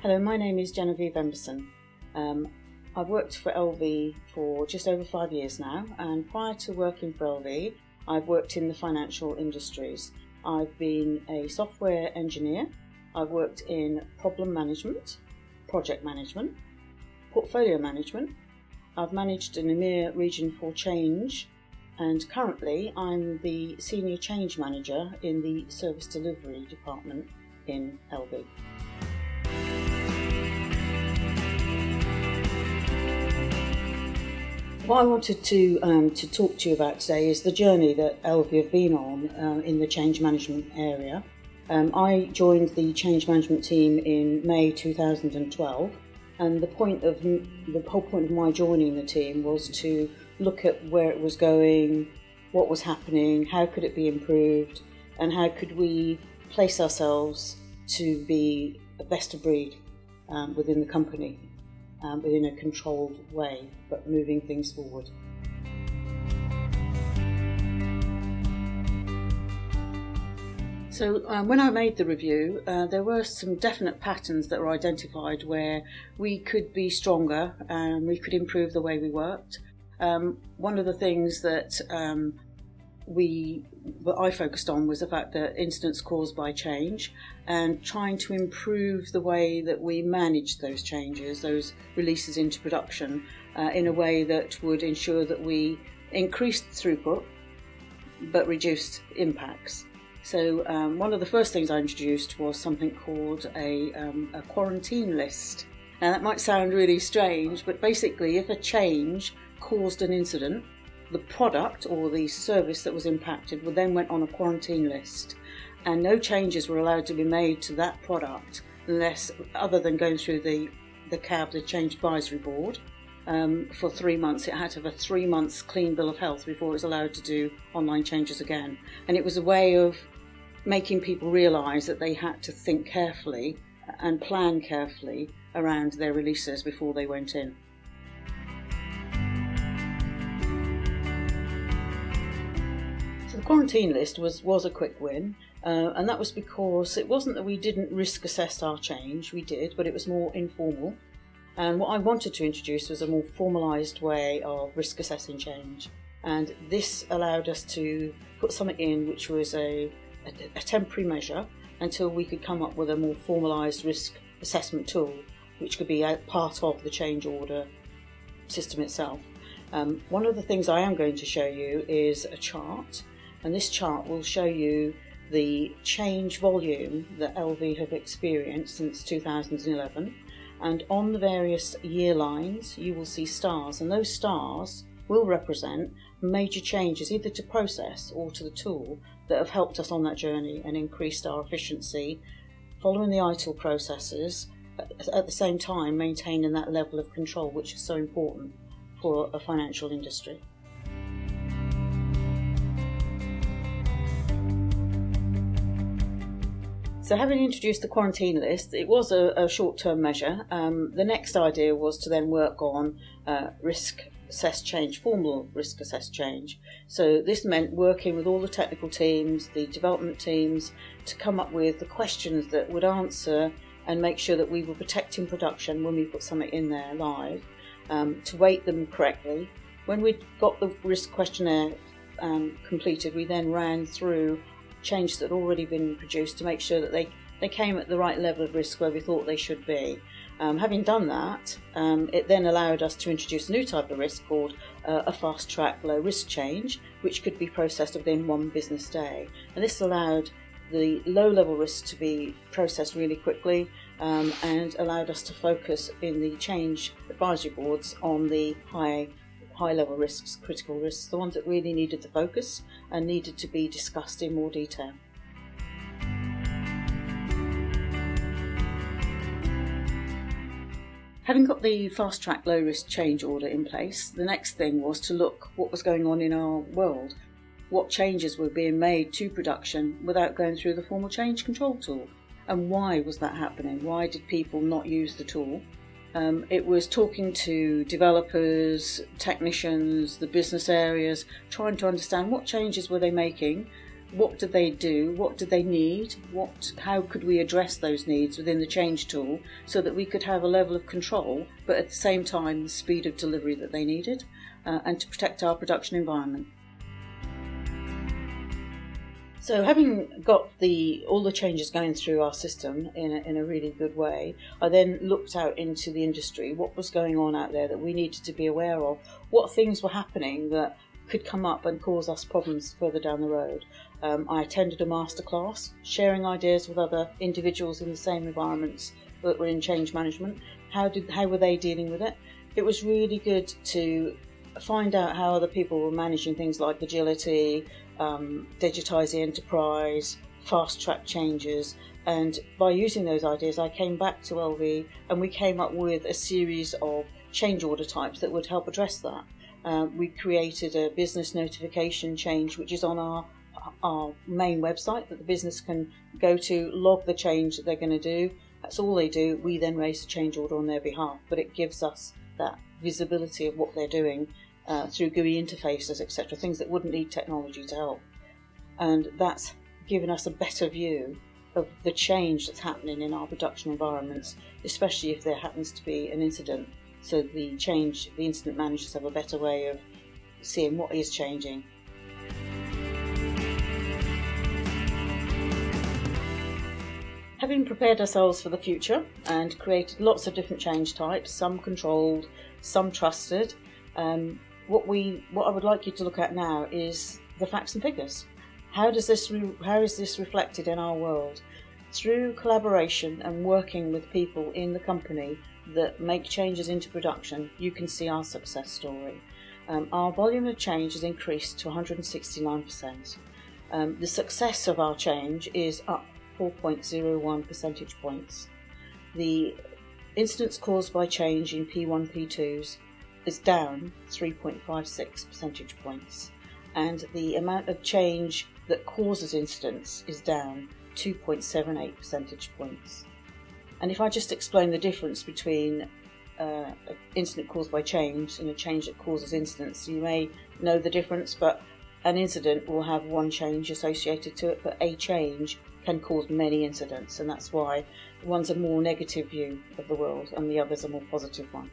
Hello, my name is Genevieve Emberson. I've worked for LV for just over 5 years now, and prior to working for LV, I've worked in the financial industries. I've been a software engineer, I've worked in problem management, project management, portfolio management. I've managed an EMEA region for change, and currently I'm the senior change manager in the service delivery department in LV. What I wanted to talk to you about today is the journey that LV have been on in the change management area. I joined the change management team in May 2012, and the whole point of my joining the team was to look at where it was going, what was happening, how could it be improved, and how could we place ourselves to be a best of breed within the company. Within a controlled way, but moving things forward. So when I made the review, there were some definite patterns that were identified where we could be stronger and we could improve the way we worked. One of the things that I focused on was the fact that incidents caused by change and trying to improve the way that we managed those changes, those releases into production, in a way that would ensure that we increased throughput but reduced impacts. So one of the first things I introduced was something called a quarantine list. Now that might sound really strange, but basically if a change caused an incident, the product or the service that was impacted then went on a quarantine list, and no changes were allowed to be made to that product unless, other than going through the CAB, the Change Advisory Board, for 3 months. It had to have a 3 months clean bill of health before it was allowed to do online changes again. And it was a way of making people realise that they had to think carefully and plan carefully around their releases before they went in. The quarantine list was a quick win, and that was because it wasn't that we didn't risk assess our change, we did, but it was more informal. And what I wanted to introduce was a more formalised way of risk assessing change, and this allowed us to put something in which was a temporary measure until we could come up with a more formalised risk assessment tool which could be a part of the change order system itself. One of the things I am going to show you is a chart. And this chart will show you the change volume that LV have experienced since 2011. And on the various year lines, you will see stars. And those stars will represent major changes, either to process or to the tool, that have helped us on that journey and increased our efficiency, following the ITIL processes, at the same time maintaining that level of control, which is so important for a financial industry. So having introduced the quarantine list, it was a short-term measure. The next idea was to then work on risk assess change, formal risk assess change. So this meant working with all the technical teams, the development teams, to come up with the questions that would answer and make sure that we were protecting production when we put something in there live, to weight them correctly. When we got the risk questionnaire completed, we then ran through changes that had already been produced to make sure that they came at the right level of risk where we thought they should be. Having done that, it then allowed us to introduce a new type of risk called a fast track low risk change, which could be processed within 1 business day. And this allowed the low level risks to be processed really quickly, and allowed us to focus in the change advisory boards on the high level risks, critical risks, the ones that really needed the focus and needed to be discussed in more detail. Having got the fast track low risk change order in place, the next thing was to look what was going on in our world, what changes were being made to production without going through the formal change control tool, and why was that happening? Why did people not use the tool? It was talking to developers, technicians, the business areas, trying to understand what changes were they making, what did they do, what did they need, how could we address those needs within the change tool so that we could have a level of control, but at the same time the speed of delivery that they needed, and to protect our production environment. So having got all the changes going through our system in a really good way, I then looked out into the industry, what was going on out there that we needed to be aware of, what things were happening that could come up and cause us problems further down the road. I attended a masterclass, sharing ideas with other individuals in the same environments that were in change management. How were they dealing with it? It was really good to find out how other people were managing things like agility, digitise the enterprise, fast-track changes, and by using those ideas I came back to LV and we came up with a series of change order types that would help address that. We created a business notification change which is on our main website that the business can go to, log the change that they're going to do. That's all they do. We then raise a change order on their behalf, but it gives us that visibility of what they're doing through GUI interfaces, etc., things that wouldn't need technology to help. And that's given us a better view of the change that's happening in our production environments, especially if there happens to be an incident. So the incident managers have a better way of seeing what is changing. Having prepared ourselves for the future and created lots of different change types, some controlled, some trusted, what I would like you to look at now is the facts and figures. How is this reflected in our world? Through collaboration and working with people in the company that make changes into production, you can see our success story. Our volume of change has increased to 169%. The success of our change is up 4.01 percentage points. The incidents caused by change in P1, P2s is down 3.56 percentage points, and the amount of change that causes incidents is down 2.78 percentage points. And if I just explain the difference between an incident caused by change and a change that causes incidents, you may know the difference, but an incident will have one change associated to it, but a change can cause many incidents, and that's why one's a more negative view of the world and the other's a more positive one.